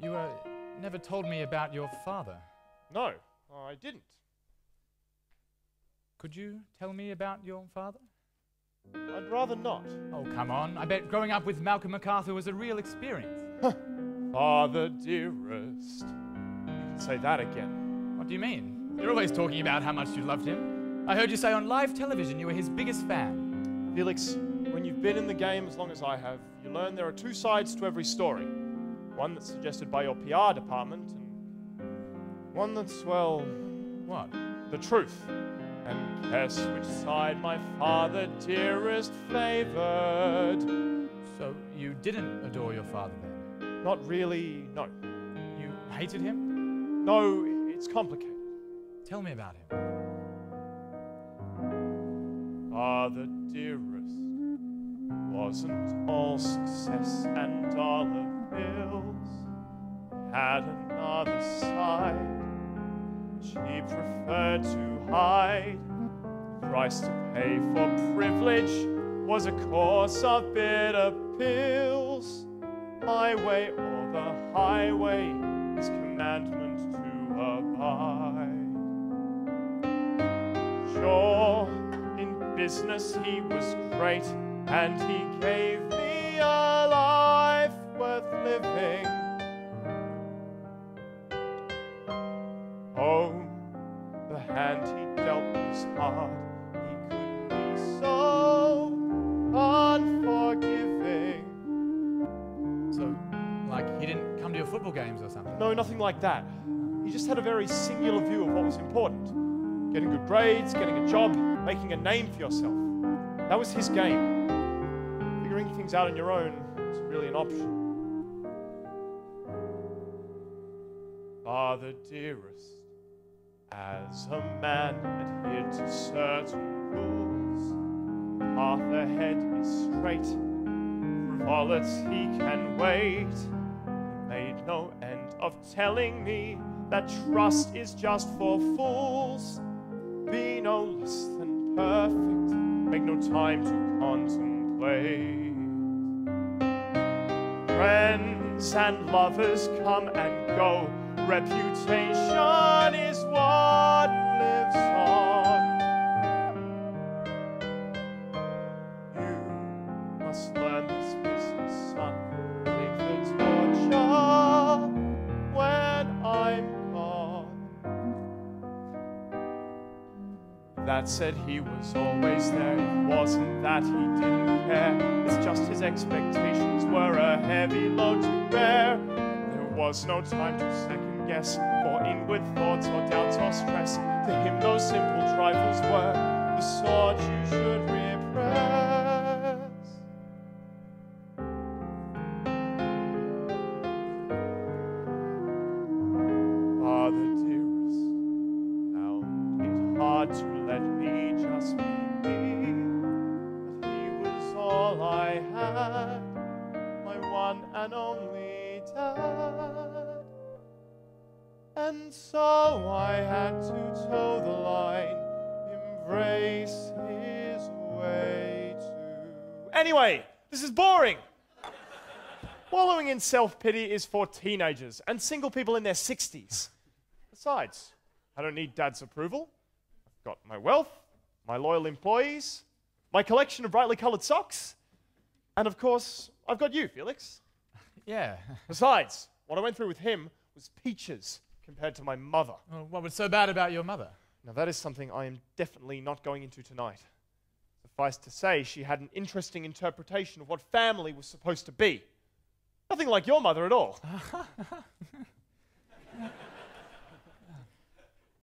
You never told me about your father. No, I didn't. Could you tell me about your father? I'd rather not. Oh, come on. I bet growing up with Malcolm MacArthur was a real experience. Father, dearest. You can say that again. What do you mean? You're always talking about how much you loved him. I heard you say on live television you were his biggest fan. Felix, when you've been in the game as long as I have, you learn there are two sides to every story. One that's suggested by your PR department, and one that's, well... What? The truth. And guess which side my father, dearest, favored. So you didn't adore your father then? Not really, no. You hated him? No, it's complicated. Tell me about him. Father, dearest, wasn't all success and dollar bills. He had another side. She preferred to hide. The price to pay for privilege was a course of bitter pills. My way or the highway, his commandment to abide. Sure, in business he was great, and he gave me a life worth living. Oh, the hand he dealt was hard. He could be so unforgiving. So, like, he didn't come to your football games or something? No, nothing like that. He just had a very singular view of what was important. Getting good grades, getting a job, making a name for yourself. That was his game. Figuring things out on your own was really an option. Father, dearest, as a man adhered to certain rules, the path ahead is straight, frivolities he can wait. He made no end of telling me that trust is just for fools. Be no less than perfect, make no time to contemplate. Friends and lovers come and go, reputation is what lives on. You must learn this business, son. Take the torture when I'm gone. That said, he was always there. It wasn't that he didn't care. It's just his expectations were a heavy load to bear. There was no time to second guess, for inward thoughts or doubts or stress. To him those simple trifles were the sort you should repress. Father, dearest, found it hard to let me just be me. But he was all I had, my one and only dad. And so I had to toe the line, embrace his way to... Anyway, this is boring. Wallowing in self-pity is for teenagers and single people in their 60s. Besides, I don't need Dad's approval. I've got my wealth, my loyal employees, my collection of brightly coloured socks, and of course, I've got you, Felix. Yeah. Besides, what I went through with him was peaches compared to my mother. Well, what was so bad about your mother? Now that is something I am definitely not going into tonight. Suffice to say, she had an interesting interpretation of what family was supposed to be. Nothing like your mother at all.